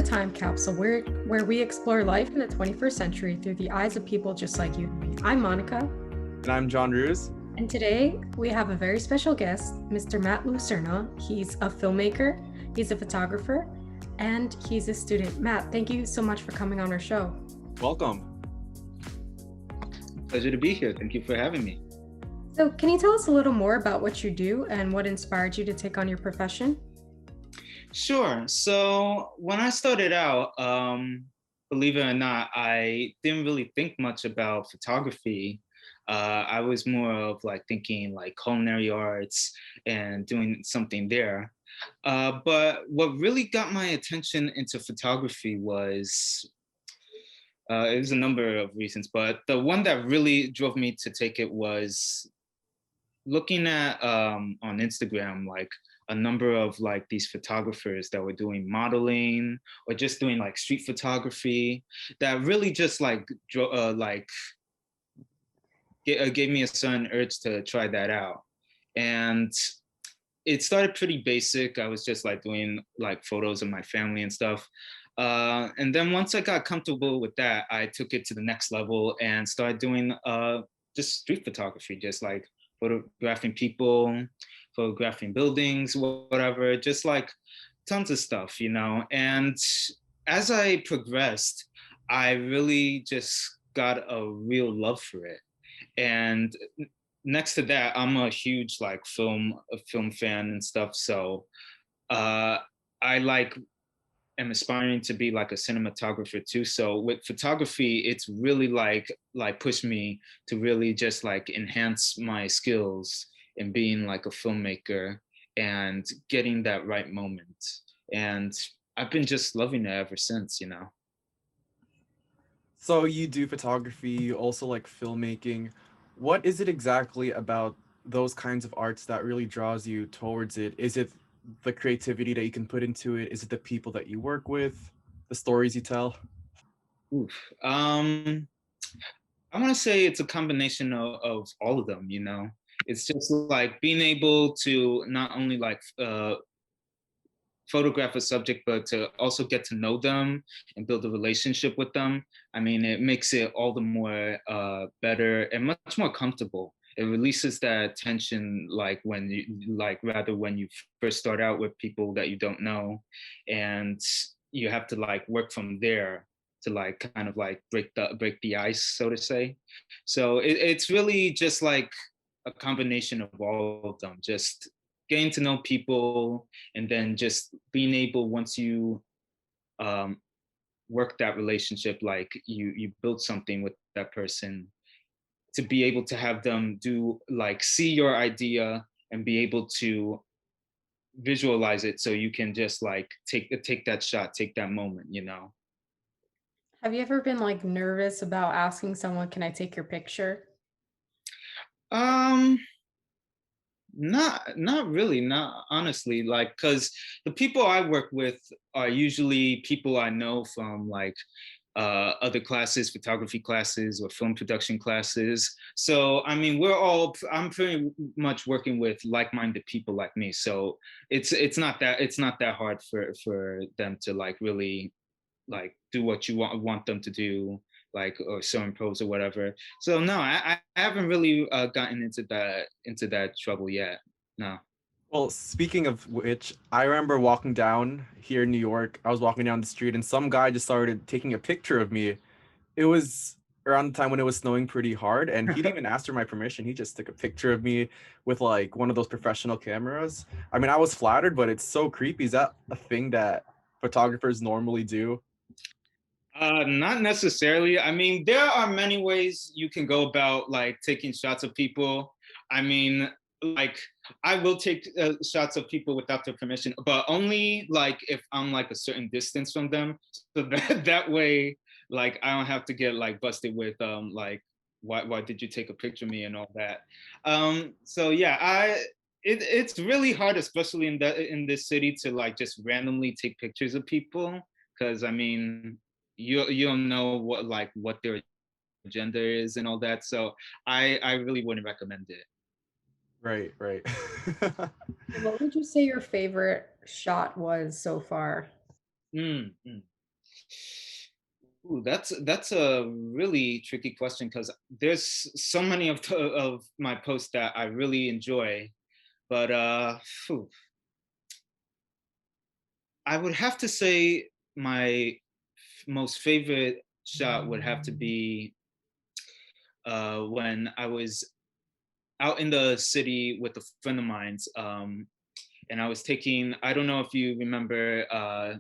to Time Capsule, where we explore life in the 21st century through the eyes of people just like you and me. I'm Monica. And I'm Joenrhuz. And today we have a very special guest, Mr. Matt Lucerna. He's a filmmaker, he's a photographer, and he's a student. Matt, thank you so much for coming on our show. Welcome. Pleasure to be here. Thank you for having me. So, can you tell us a little more about what you do and what inspired you to take on your profession? Sure. So when I started out, believe it or not, I didn't really think much about photography. I was more of like thinking like culinary arts and doing something there. But what really got my attention into photography was it was a number of reasons, but the one that really drove me to take it was looking at on Instagram, like a number of like these photographers that were doing modeling or just doing like street photography that really just like gave me a sudden urge to try that out. And it started pretty basic. I was just like doing like photos of my family and stuff. And then once I got comfortable with that, I took it to the next level and started doing just street photography, just like photographing people, photographing buildings, whatever, just like tons of stuff, you know. And as I progressed, I really just got a real love for it. And next to that, I'm a huge like film fan and stuff. So I like am aspiring to be like a cinematographer too. So with photography, it's really like pushed me to really just like enhance my skills in being like a filmmaker and getting that right moment. And I've been just loving it ever since, you know. So you do photography, you also like filmmaking. What is it exactly about those kinds of arts that really draws you towards it? Is it the creativity that you can put into it? Is it the people that you work with, the stories you tell? Oof. I want to say it's a combination of all of them, you know. It's just like being able to not only like photograph a subject, but to also get to know them and build a relationship with them. I mean, it makes it all the more better and much more comfortable. It releases that tension, like when you rather when you first start out with people that you don't know, and you have to like work from there to like kind of like break the ice, so to say. So it's really just like a combination of all of them, just getting to know people and then just being able, once you work that relationship, like you build something with that person, to be able to have them do like see your idea and be able to visualize it so you can just like take that shot, take that moment, you know. Have you ever been like nervous about asking someone, can I take your picture? um not really, not honestly, like because the people I work with are usually people I know from like other classes, photography classes or film production classes. So I mean, I'm pretty much working with like-minded people like me. So it's not that hard for them to like really like do what you want them to do, like or certain pose or whatever. So no, I haven't really gotten into that trouble yet. No. Well, speaking of which, I remember walking down here in New York. I was walking down the street and some guy just started taking a picture of me. It was around the time when it was snowing pretty hard, and he didn't even ask for my permission. He just took a picture of me with like one of those professional cameras. I mean, I was flattered, but it's so creepy. Is that a thing that photographers normally do? Not necessarily. I mean, there are many ways you can go about like taking shots of people. I mean, like I will take shots of people without their permission, but only like if I'm like a certain distance from them. So that way, like I don't have to get like busted with like why did you take a picture of me and all that. So yeah, it's really hard, especially in this city, to like just randomly take pictures of people because I mean you don't know what their agenda is and all that. So I really wouldn't recommend it. Right, right. What would you say your favorite shot was so far? Mm, mm. Ooh, that's a really tricky question because there's so many of my posts that I really enjoy, but phew, I would have to say my most favorite shot would have to be when I was out in the city with a friend of mine's, and I was taking. I don't know if you remember.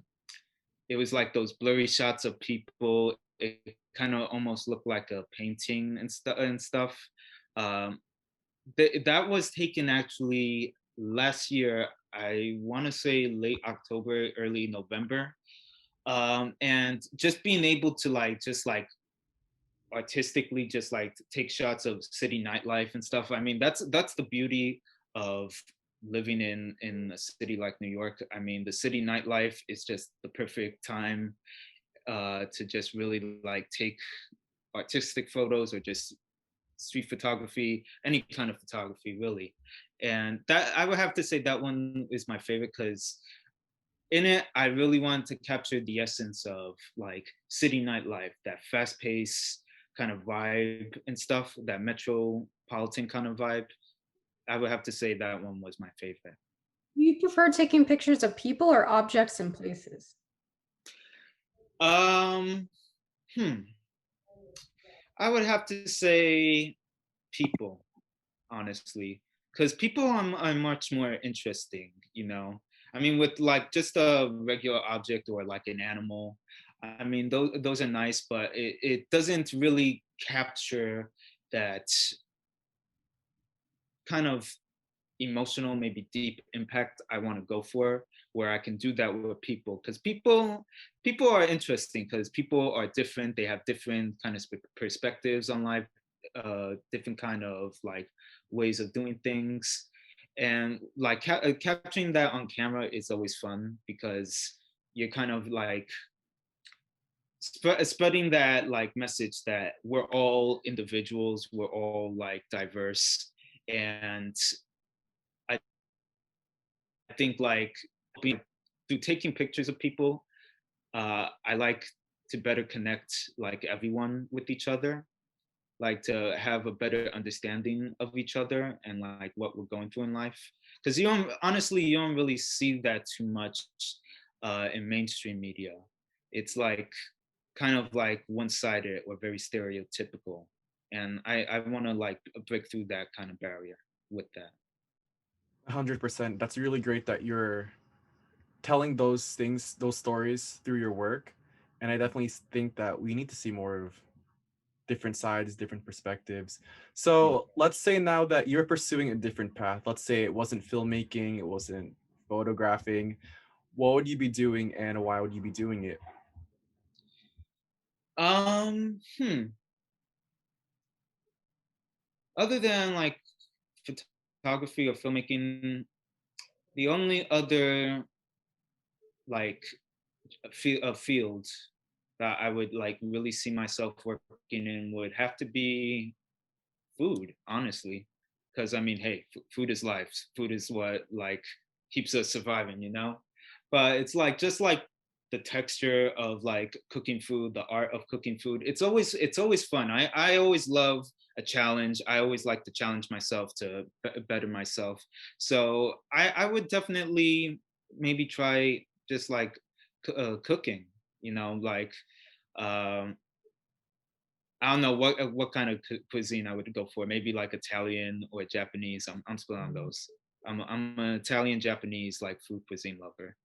It was like those blurry shots of people. It kind of almost looked like a painting and stuff. Um, that was taken actually last year. I want to say late October, early November. And just being able to just artistically just like take shots of city nightlife and stuff. I mean, that's the beauty of living in a city like New York. I mean, the city nightlife is just the perfect time to just really like take artistic photos or just street photography, any kind of photography really. And that I would have to say that one is my favorite because in it I really wanted to capture the essence of like city nightlife, that fast pace kind of vibe and stuff, that metropolitan kind of vibe. I would have to say that one was my favorite. Do you prefer taking pictures of people or objects and places? um hmm I would have to say people, honestly, because people are much more interesting, you know. I mean, with like just a regular object or like an animal, I mean, those are nice, but it doesn't really capture that kind of emotional, maybe deep impact I want to go for, where I can do that with people. Because people are interesting because people are different. They have different kind of perspectives on life, different kind of like ways of doing things. And like capturing that on camera is always fun because you're kind of like spreading that like message that we're all individuals, we're all like diverse. And I think like being through taking pictures of people, I like to better connect like everyone with each other, like to have a better understanding of each other and like what we're going through in life. Because you don't honestly you don't really see that too much in mainstream media. It's like kind of like one-sided or very stereotypical. And I want to like break through that kind of barrier with that. 100%. That's really great that you're telling those things, those stories through your work. And I definitely think that we need to see more of different sides, different perspectives. Yeah. So let's say now that you're pursuing a different path. Let's say it wasn't filmmaking, it wasn't photographing. What would you be doing and why would you be doing it? Um, hmm. Other than like photography or filmmaking, the only other like field that I would like really see myself working in would have to be food, honestly. Because I mean, hey, food is life. Food is what like keeps us surviving, you know. But it's like just like the texture of like cooking food, the art of cooking food. It's always fun. I always love a challenge. I always like to challenge myself to better myself. So I would definitely maybe try just like cooking. You know, like um, I don't know what kind of cuisine I would go for. Maybe like Italian or Japanese. I'm split on those. I'm an Italian Japanese like food cuisine lover.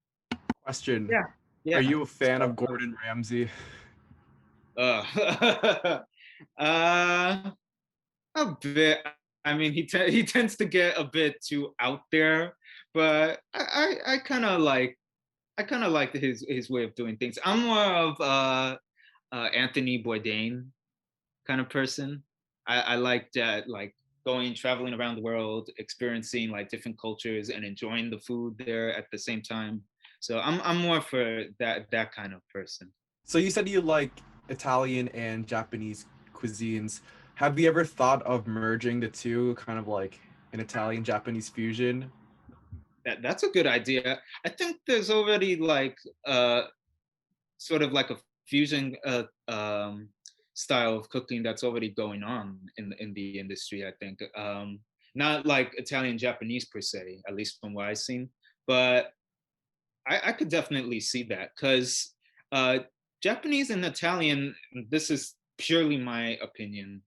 Question. Yeah, Are yeah. you a fan of Gordon Ramsay? Uh, uh, a bit. I mean, he tends to get a bit too out there, but I kind of like his way of doing things. I'm more of Anthony Bourdain kind of person. I like that, like going traveling around the world, experiencing like different cultures and enjoying the food there at the same time. So I'm more for that kind of person. So you said you like Italian and Japanese cuisines. Have you ever thought of merging the two, kind of like an Italian Japanese fusion? That's a good idea. I think there's already like sort of like a fusion style of cooking that's already going on in the industry, I think. Not like Italian Japanese per se, at least from what I've seen, but I could definitely see that because Japanese and Italian, this is purely my opinion,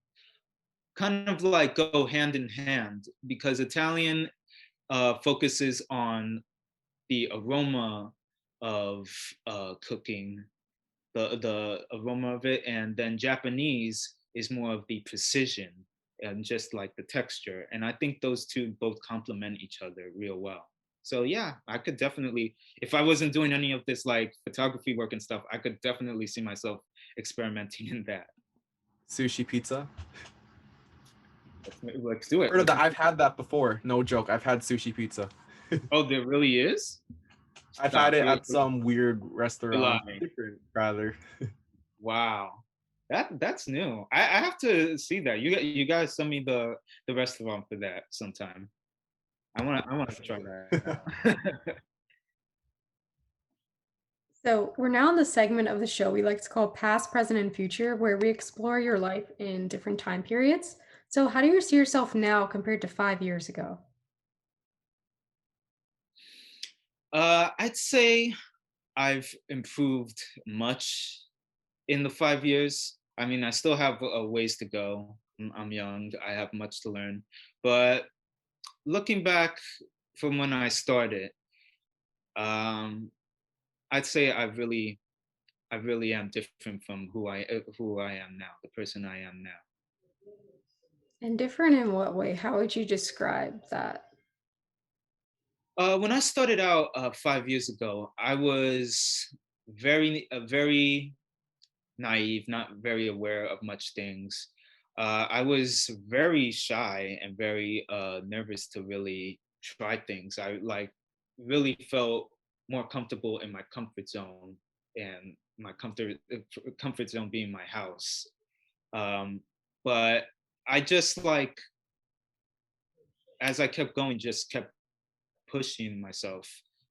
kind of like go hand in hand because Italian focuses on the aroma of cooking, the aroma of it, and then Japanese is more of the precision and just like the texture. And I think those two both complement each other real well. So yeah, I could definitely, if I wasn't doing any of this like photography work and stuff, I could definitely see myself experimenting in that. Sushi pizza. Let's do it. Heard of that? I've had that before. No joke. I've had sushi pizza. Oh, there really is? I've Stop. had it at some weird restaurant. Lying. Different, rather. Wow. That's new. I have to see that. You guys send me the restaurant for that sometime. I wanna try that out. So, we're now in the segment of the show we like to call Past, Present, and Future, where we explore your life in different time periods. So, how do you see yourself now compared to 5 years ago? I'd say I've improved much in the 5 years. I mean, I still have a ways to go. I'm young. I have much to learn. But looking back from when I started, um, I'd say I really am different from who I am now, the person I am now. And different in what way? How would you describe that? When I started out 5 years ago, I was very naive, not very aware of much things. I was very shy and very nervous to really try things. I like really felt more comfortable in my comfort zone, and my comfort zone being my house. Um, but I just like, as I kept going, just kept pushing myself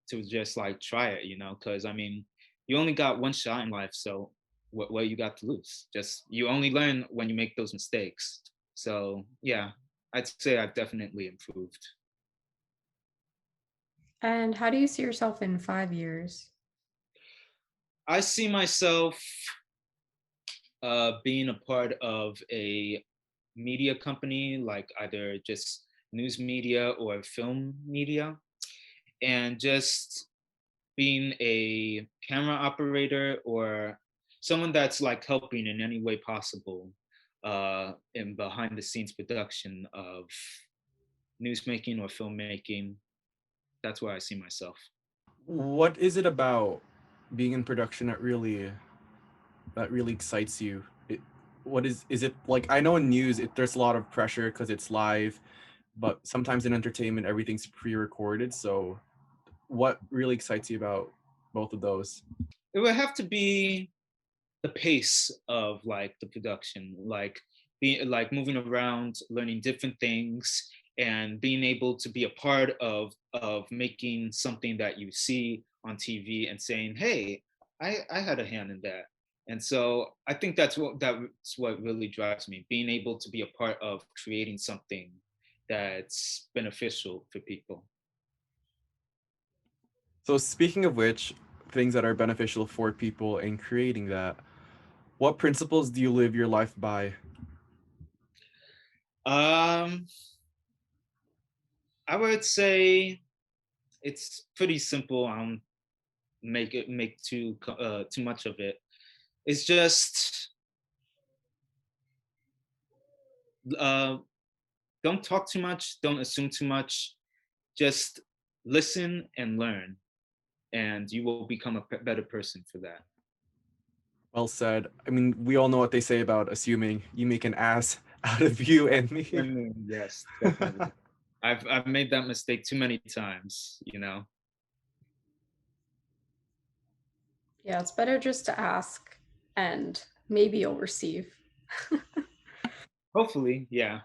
to just like try it, because I mean, you only got one shot in life, so what you got to lose? Just you only learn when you make those mistakes. So yeah, I'd say I've definitely improved. And how do you see yourself in 5 years? I see myself being a part of a media company, like either just news media or film media, and just being a camera operator or someone that's like helping in any way possible in behind the scenes production of newsmaking or filmmaking. That's where I see myself. What is it about being in production that really excites you? What is it like? I know in news there's a lot of pressure because it's live, but sometimes in entertainment everything's pre-recorded. So, what really excites you about both of those? It would have to be the pace of like the production, like being like moving around, learning different things, and being able to be a part of making something that you see on TV and saying, "Hey, I had a hand in that." And so I think that's what really drives me, being able to be a part of creating something that's beneficial for people. So, speaking of which, things that are beneficial for people and creating that, what principles do you live your life by? Um, I would say it's pretty simple. I don't make too much of it. It's just uh, don't talk too much, don't assume too much. Just listen and learn, and you will become a better person for that. Well said. I mean, we all know what they say about assuming. You make an ass out of you and me. Yes, definitely. I've made that mistake too many times. Yeah, it's better just to ask and maybe you'll receive. Hopefully, yeah.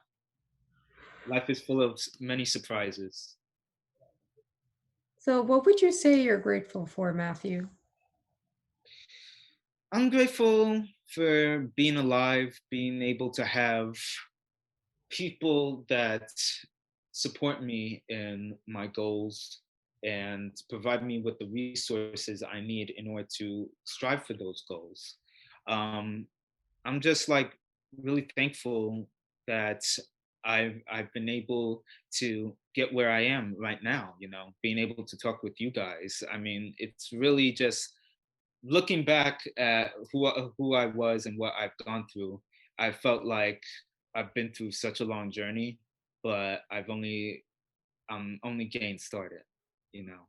Life is full of many surprises. So, what would you say you're grateful for, Matthew? I'm grateful for being alive, being able to have people that support me in my goals and provide me with the resources I need in order to strive for those goals. Um, I'm just like really thankful that I've been able to get where I am right now, you know, being able to talk with you guys. I mean, it's really just looking back at who I was and what I've gone through. I felt like I've been through such a long journey, but I'm only getting started, you know.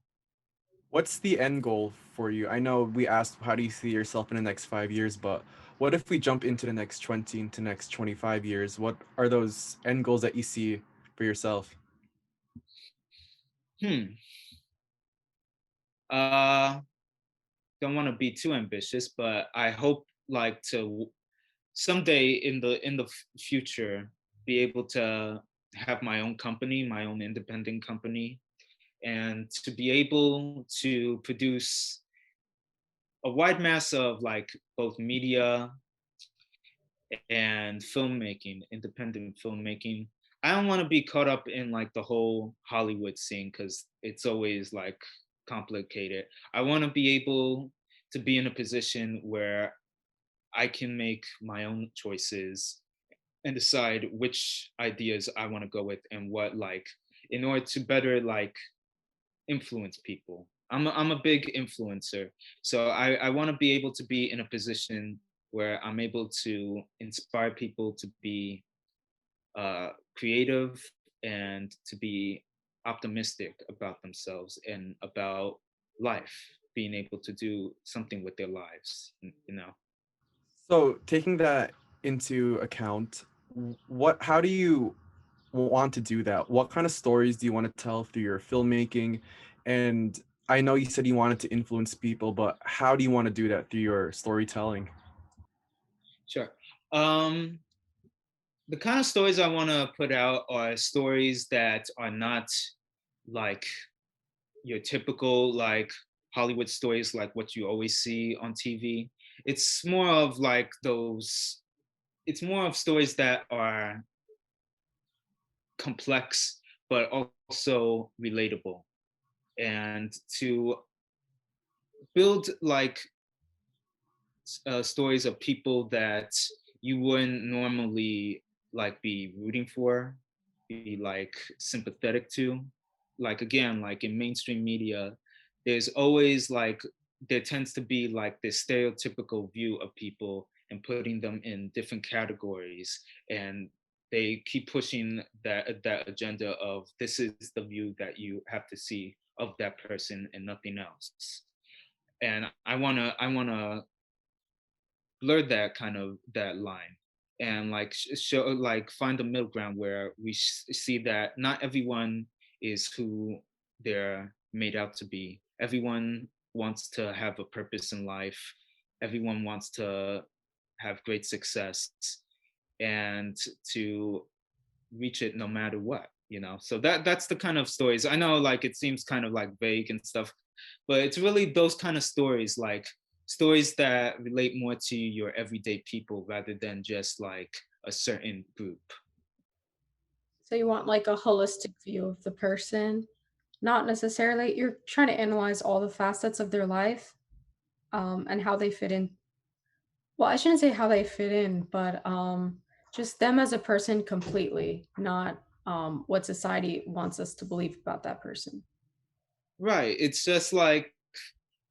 What's the end goal for you? I know we asked how do you see yourself in the next 5 years, but what if we jump into the next 20, into next 25 years? What are those end goals that you see for yourself? Hmm. Uh don't want to be too ambitious, but I hope like to someday in the future be able to have my own company, my own independent company, and to be able to produce a wide mass of like both media and filmmaking, independent filmmaking. I don't want to be caught up in like the whole Hollywood scene because it's always like complicated. I want to be able to be in a position where I can make my own choices and decide which ideas I want to go with and what like in order to better like influence people. I'm a big influencer. So I want to be able to be in a position where I'm able to inspire people to be creative and to be optimistic about themselves and about life, being able to do something with their lives, you know. So, taking that into account, how do you want to do that? What kind of stories do you want to tell through your filmmaking? And I know you said you wanted to influence people, but how do you want to do that through your storytelling? Sure. Um, the kind of stories I want to put out are stories that are not like your typical like Hollywood stories, like what you always see on TV. It's more of like those. It's more of stories that are complex but also relatable, and to build like stories of people that you wouldn't normally like be rooting for, be like sympathetic to. Like again, like in mainstream media, there's always like there tends to be like this stereotypical view of people and putting them in different categories, and they keep pushing that agenda of this is the view that you have to see of that person and nothing else. And I wanna blur that kind of that line and like show like find the middle ground where we see that not everyone is who they're made out to be. Everyone wants to have a purpose in life. Everyone wants to have great success and to reach it no matter what, you know. So that's the kind of stories. I know like it seems kind of like vague and stuff, but it's really those kind of stories, like stories that relate more to your everyday people rather than just like a certain group. So you want like a holistic view of the person, not necessarily you're trying to analyze all the facets of their life, and how they fit in. Well, I shouldn't say how they fit in, but just them as a person completely, not what society wants us to believe about that person. Right, it's just like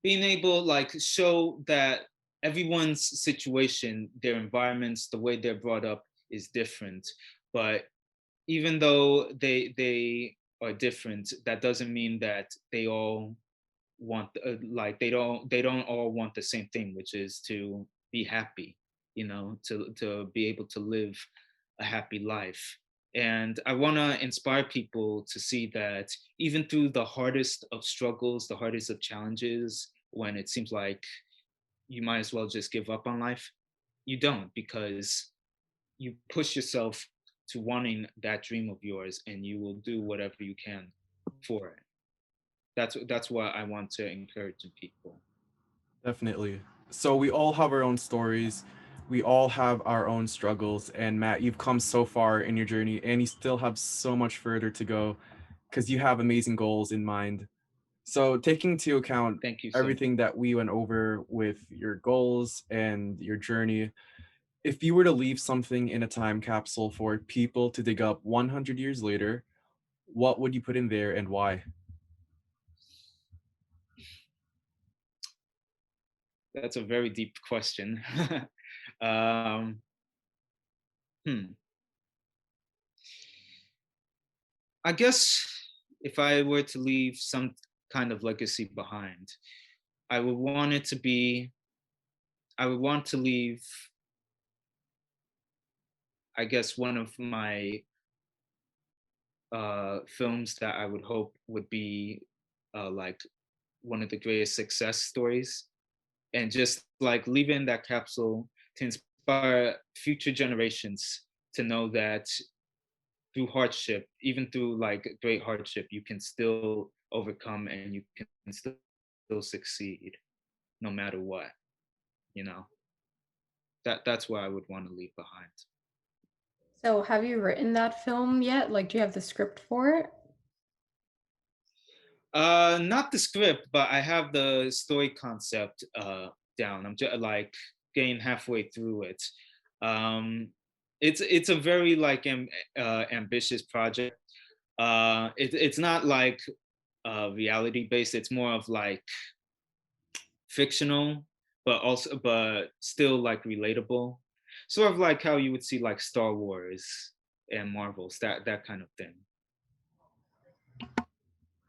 being able like show that everyone's situation, their environments, the way they're brought up is different, but even though they are different, that doesn't mean that they all want like they don't all want the same thing, which is to be happy, you know, to be able to live a happy life. And I want to inspire people to see that even through the hardest of struggles, the hardest of challenges, when it seems like you might as well just give up on life, you don't, because you push yourself to wanting that dream of yours and you will do whatever you can for it. That's what I want to encourage in people. Definitely. So we all have our own stories. We all have our own struggles. And Matt, you've come so far in your journey and you still have so much further to go because you have amazing goals in mind. So taking into account Thank you so much. everything that we went over with your goals and your journey, if you were to leave something in a time capsule for people to dig up 100 years later, what would you put in there and why? That's a very deep question. um, hmm. I guess if I were to leave some kind of legacy behind, I would want it to be, I would want to leave, I guess, one of my films that I would hope would be like one of the greatest success stories. And just like leaving that capsule to inspire future generations to know that through hardship, even through like great hardship, you can still overcome and you can still succeed no matter what, you know. That's what I would want to leave behind. So, have you written that film yet? Like, do you have the script for it? Not the script, but I have the story concept down. I'm just like getting halfway through it. Um, it's a very like ambitious project. It's not like reality based. It's more of like fictional, but still like relatable. Sort of like how you would see like Star Wars and Marvels, that kind of thing.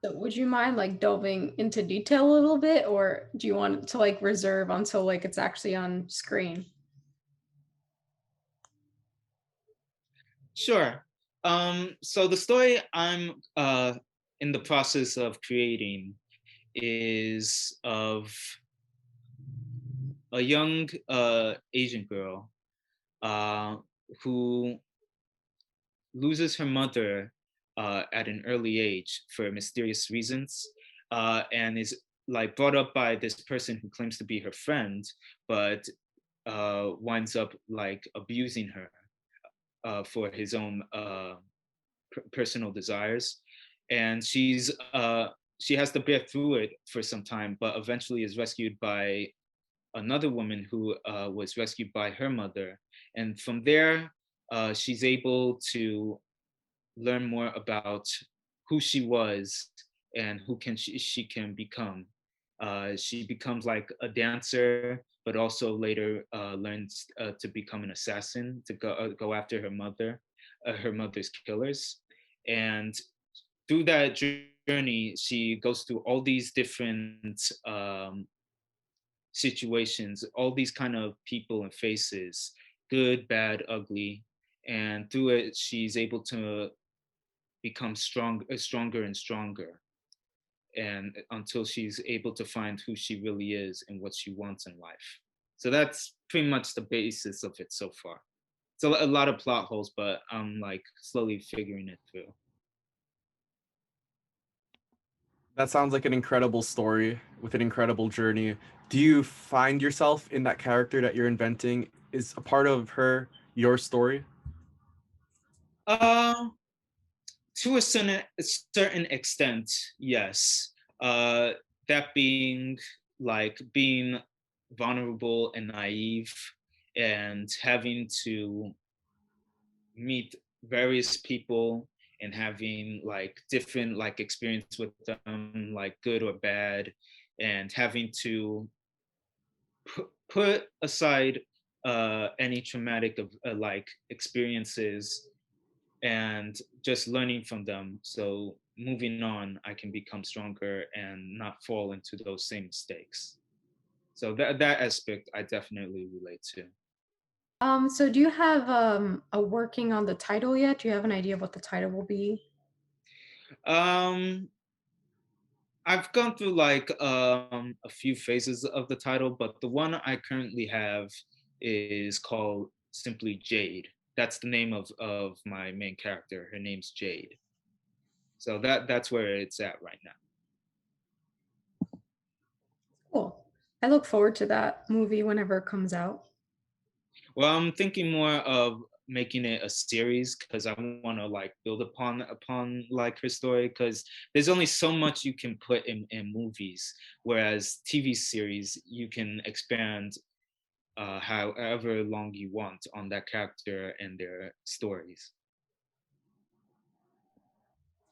So, would you mind like delving into detail a little bit, or do you want it to like reserve until like it's actually on screen? Sure. So the story I'm in the process of creating is of a young Asian girl uh, who loses her mother at an early age for mysterious reasons, and is like brought up by this person who claims to be her friend, but winds up like abusing her for his own personal desires, and she has to bear through it for some time, but eventually is rescued by another woman who was rescued by her mother, and from there she's able to learn more about who she was and who she can become. She becomes like a dancer, but also later learns to become an assassin to go after her mother's killers. And through that journey, she goes through all these different situations, all these kind of people and faces, good, bad, ugly. And through it, she's able to become stronger and stronger, and until she's able to find who she really is and what she wants in life. So that's pretty much the basis of it so far. It's a lot of plot holes, but I'm like slowly figuring it through. That sounds like an incredible story with an incredible journey. Do you find yourself in that character that you're inventing? Is a part of her your story? Uh, to a certain extent, yes. Uh, that being like being vulnerable and naive, and having to meet various people and having like different like experience with them, like good or bad, and having to put aside any traumatic of like experiences and just learning from them, so moving on I can become stronger and not fall into those same mistakes. So that aspect I definitely relate to. So do you have a working on the title yet? Do you have an idea of what the title will be? um I've gone through like a few phases of the title, but the one I currently have is called simply Jade. That's the name of my main character. Her name's Jade. So that's where it's at right now. Cool. I look forward to that movie whenever it comes out. Well, I'm thinking more of making it a series because I want to like build upon like her story because there's only so much you can put in movies, whereas TV series you can expand however long you want on that character and their stories.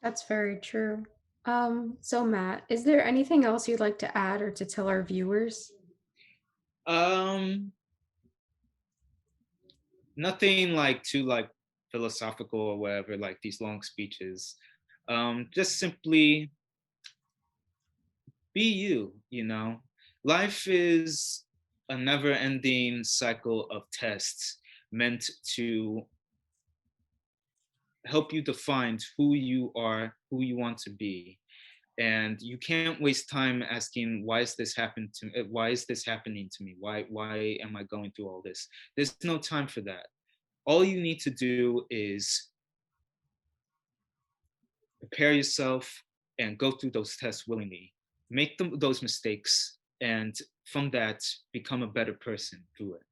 That's very true. So Matt, is there anything else you'd like to add or to tell our viewers? Um, Nothing like too like philosophical or whatever, like these long speeches. Just simply be you, you know. Life is a never-ending cycle of tests meant to help you define who you are, who you want to be. And you can't waste time asking why is this happening to me? Why is this happening to me? Why am I going through all this? There's no time for that. All you need to do is prepare yourself and go through those tests willingly. Make those mistakes, and from that, become a better person through it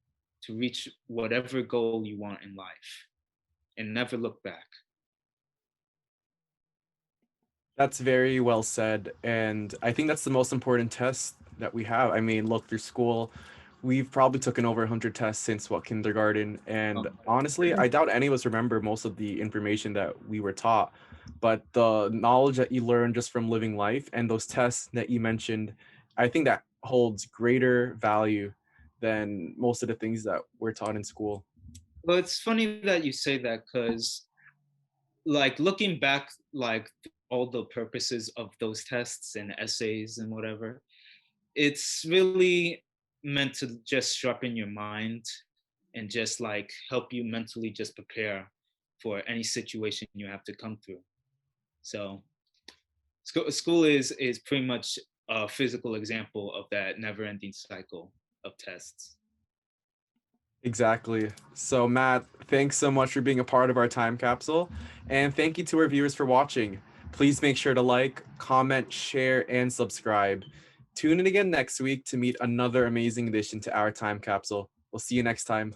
to reach whatever goal you want in life and never look back. That's very well said. And I think that's the most important test that we have. I mean, look, through school, we've probably taken over 100 tests since what, kindergarten. And honestly, I doubt any of us remember most of the information that we were taught. But the knowledge that you learn just from living life and those tests that you mentioned, I think that holds greater value than most of the things that we're taught in school. Well, it's funny that you say that because, like, looking back, like all the purposes of those tests and essays and whatever, it's really meant to just sharpen your mind and just like help you mentally just prepare for any situation you have to come through. So school is pretty much a physical example of that never-ending cycle of tests. Exactly. So, Matt, thanks so much for being a part of our time capsule. And thank you to our viewers for watching. Please make sure to like, comment, share, and subscribe. Tune in again next week to meet another amazing addition to our time capsule. We'll see you next time.